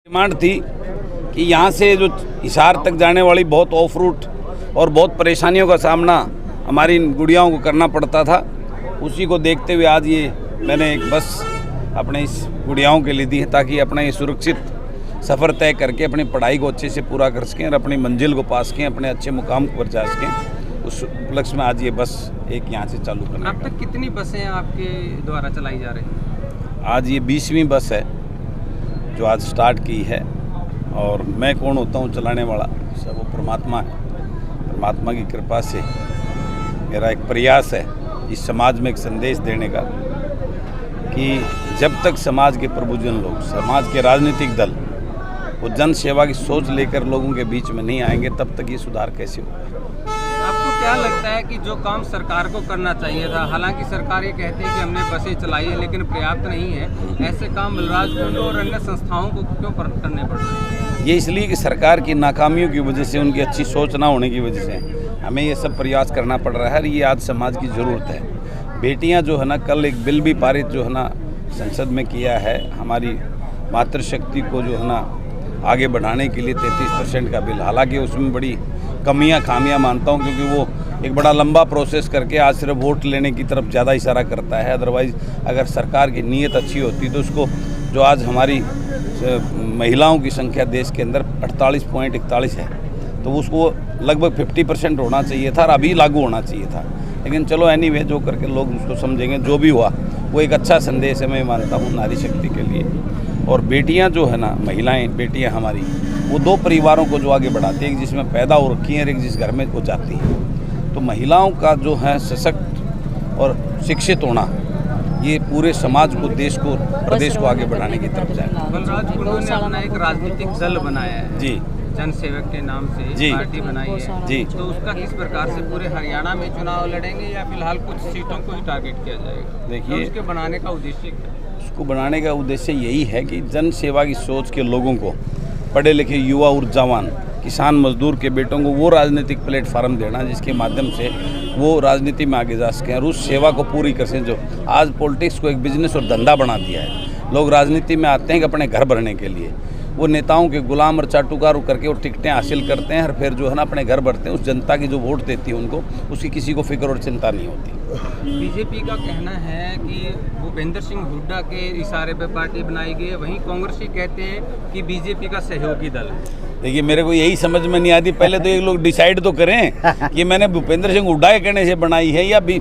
Demand थी कि यहाँ से जो हिसार तक जाने वाली बहुत ऑफ रूट और बहुत परेशानियों का सामना हमारी इन गुड़ियाओं को करना पड़ता था। उसी को देखते हुए आज ये मैंने एक बस अपने इस गुड़ियाओं के लिए दी है, ताकि अपना ये सुरक्षित सफ़र तय करके अपनी पढ़ाई को अच्छे से पूरा कर सकें और अपनी मंजिल को पास सकें, अपने अच्छे मुकाम पर जा सकें। उस उपलक्ष्य में आज ये बस एक यहाँ से चालू करना। अब तक कितनी बसें आपके द्वारा चलाई जा रही हैं? आज ये 20वीं बस है जो आज स्टार्ट की है। और मैं कौन होता हूँ चलाने वाला, सब वो परमात्मा है। परमात्मा की कृपा से मेरा एक प्रयास है इस समाज में एक संदेश देने का कि जब तक समाज के प्रबुद्धजन लोग, समाज के राजनीतिक दल वो जन सेवा की सोच लेकर लोगों के बीच में नहीं आएंगे, तब तक ये सुधार कैसे होगा। आपको क्या लगता है कि जो काम सरकार को करना चाहिए था, हालांकि सरकार ये कहती है कि हमने बसें चलाई है लेकिन पर्याप्त नहीं है, ऐसे काम बलराजपुर और अन्य संस्थाओं को क्यों करने पड़ रहे हैं? ये इसलिए कि सरकार की नाकामियों की वजह से, उनकी अच्छी सोच ना होने की वजह से हमें ये सब प्रयास करना पड़ रहा है। ये आज समाज की ज़रूरत है। बेटियां जो है ना, कल एक बिल भी पारित जो है ना संसद में किया है, हमारी मातृशक्ति को जो है ना आगे बढ़ाने के लिए 33% का बिल। हालांकि उसमें बड़ी कमियां खामियां मानता हूं, क्योंकि वो एक बड़ा लंबा प्रोसेस करके आज सिर्फ वोट लेने की तरफ ज़्यादा इशारा करता है। अदरवाइज़ अगर सरकार की नीयत अच्छी होती तो उसको, जो आज हमारी महिलाओं की संख्या देश के अंदर 48.41 है, तो उसको लगभग 50% होना चाहिए था और अभी लागू होना चाहिए था। लेकिन चलो एनीवे, जो करके लोग उसको समझेंगे। जो भी हुआ वो एक अच्छा संदेश है, मैं मानता हूँ नारी शक्ति के लिए। और बेटियां जो है ना, महिलाएं बेटियां हमारी, वो दो परिवारों को जो आगे बढ़ाती है, एक जिसमें पैदा हो रखी है और एक जिस घर में वो जाती है। तो महिलाओं का जो है सशक्त और शिक्षित होना, ये पूरे समाज को, देश को, प्रदेश को आगे बढ़ाने की तरफ जाएगा। बलराजपुर ने अपना एक राजनीतिक दल बनाया है जी, जन सेवक के नाम से जी, पार्टी बनाई है जी। तो उसका किस प्रकार से पूरे हरियाणा में चुनाव लड़ेंगे या फिलहाल कुछ सीटों को ही टारगेट किया जाएगा? देखिए, तो उसके बनाने का उद्देश्य क्या है? उसको बनाने का उद्देश्य यही है कि जन सेवा की सोच के लोगों को, पढ़े लिखे युवा और जवान, किसान मजदूर के बेटों को वो राजनीतिक प्लेटफार्म देना जिसके माध्यम से वो राजनीति में आगे जा सकें और उस सेवा को पूरी कर सकें। जो आज पॉलिटिक्स को एक बिजनेस और धंधा बना दिया है, लोग राजनीति में आते हैं कि अपने घर भरने के लिए, वो नेताओं के गुलाम और चाटुकार करके वो टिकटें हासिल करते हैं और फिर जो है ना अपने घर भरते हैं। उस जनता की जो वोट देती है उनको, उसकी किसी को फिक्र और चिंता नहीं होती। बीजेपी का कहना है कि भूपेंद्र सिंह हुड्डा के इशारे पर पार्टी बनाई गई है, वहीं कांग्रेसी कहते हैं कि बीजेपी का सहयोगी दल है। देखिए, मेरे को यही समझ में नहीं आती। पहले तो ये लोग डिसाइड तो करें कि मैंने भूपेंद्र सिंह हुड्डा के कहने से बनाई है या भी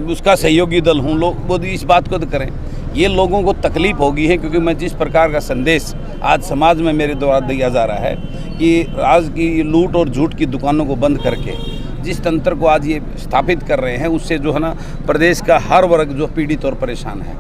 उसका सहयोगी दल हूँ। लोग वो इस बात को तो करें। ये लोगों को तकलीफ होगी है, क्योंकि मैं जिस प्रकार का संदेश आज समाज में मेरे द्वारा दिया जा रहा है कि आज की लूट और झूठ की दुकानों को बंद करके जिस तंत्र को आज ये स्थापित कर रहे हैं, उससे जो है ना प्रदेश का हर वर्ग जो पीड़ित और परेशान है।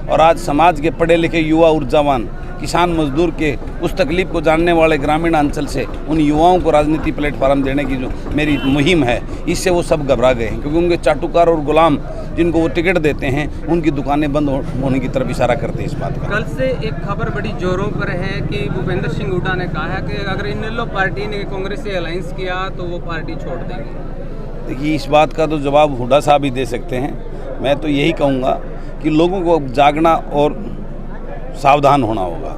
और आज समाज के पढ़े लिखे युवा और जवान, किसान मजदूर के उस तकलीफ को जानने वाले ग्रामीण अंचल से उन युवाओं को राजनीति प्लेटफार्म देने की जो मेरी मुहिम है, इससे वो सब घबरा गए हैं। क्योंकि उनके चाटुकार और गुलाम जिनको वो टिकट देते हैं, उनकी दुकानें बंद होने की तरफ इशारा करते हैं इस बात का। कल से एक खबर बड़ी जोरों पर है कि भूपेंद्र सिंह हुड्डा ने कहा है कि अगर इनेलो पार्टी ने कांग्रेस से अलायंस किया तो वो पार्टी छोड़ देंगे। देखिए, इस बात का तो जवाब हुड्डा साहब ही दे सकते हैं। मैं तो यही कहूँगा कि लोगों को जागना और सावधान होना होगा।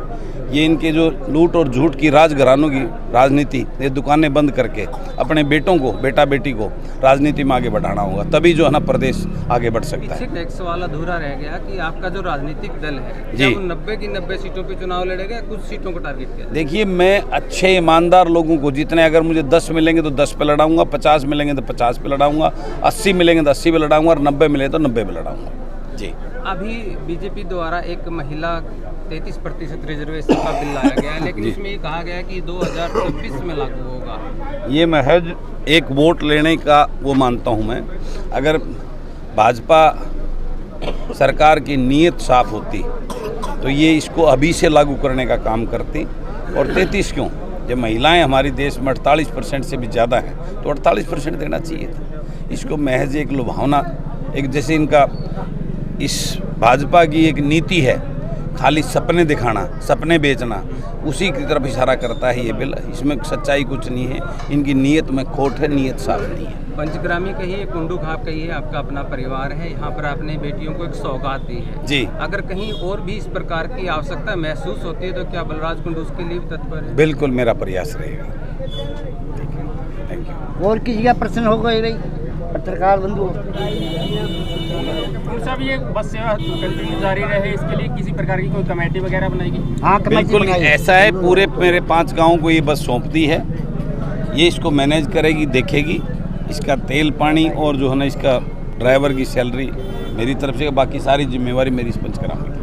ये इनके जो लूट और झूठ की राजघरानों की राजनीति, ये दुकानें बंद करके अपने बेटों को, बेटा बेटी को राजनीति में आगे बढ़ाना होगा, तभी जो है ना प्रदेश आगे बढ़ सकता है। पीछे एक सवाल अधूरा रह गया कि आपका जो राजनीतिक दल है, जी, 90 की 90 सीटों पे चुनाव लड़ेगा, कुछ सीटों को टारगेट किया? देखिए, मैं अच्छे ईमानदार लोगों को, जितने अगर मुझे 10 मिलेंगे तो 10 पे लड़ाऊंगा, 50 मिलेंगे तो 50 पे लड़ाऊंगा, 80 मिलेंगे तो 80 पे लड़ाऊंगा और 90 मिले तो 90 पे लड़ाऊंगा। जी। अभी बीजेपी द्वारा एक महिला 33% रिजर्वेशन का बिल लाया गया है, लेकिन इसमें ये कहा गया है कि 2026 में लागू होगा। ये महज एक वोट लेने का वो मानता हूँ मैं। अगर भाजपा सरकार की नीयत साफ होती तो ये इसको अभी से लागू करने का काम करती। और 33 क्यों, जब महिलाएं हमारी देश में 48% से भी ज़्यादा हैं तो 48% देना चाहिए था। इसको महज एक लुभावना, एक जैसे इनका इस भाजपा की एक नीति है, खाली सपने दिखाना, सपने बेचना, उसी की तरफ इशारा करता है ये बिल। इसमें सच्चाई कुछ नहीं है, इनकी नीयत में खोट है, नीयत साफ नहीं है। पंचग्रामी कहिए, कुंडू खाप कहिए, आपका अपना परिवार है, यहाँ पर आपने बेटियों को एक सौगात दी है जी। अगर कहीं और भी इस प्रकार की आवश्यकता महसूस होती है तो क्या बलराज कुंडू उसके लिए भी तत्पर है? बिल्कुल मेरा प्रयास रहेगा। Thank you. और किसी का प्रश्न होगा भाई पत्रकार बंधु? साहब, ये बस सेवा कंटिन्यू जारी रहे, इसके लिए किसी प्रकार की कोई कमेटी वगैरह बनाएगी? हाँ, कमेटी बिल्कुल बनाई है। ऐसा है, पूरे मेरे 5 गाँव को ये बस सौंप दी है, ये इसको मैनेज करेगी, देखेगी, इसका तेल पानी और जो है ना इसका ड्राइवर की सैलरी मेरी तरफ से, बाकी सारी जिम्मेवारी मेरी इस पंचग्राम की।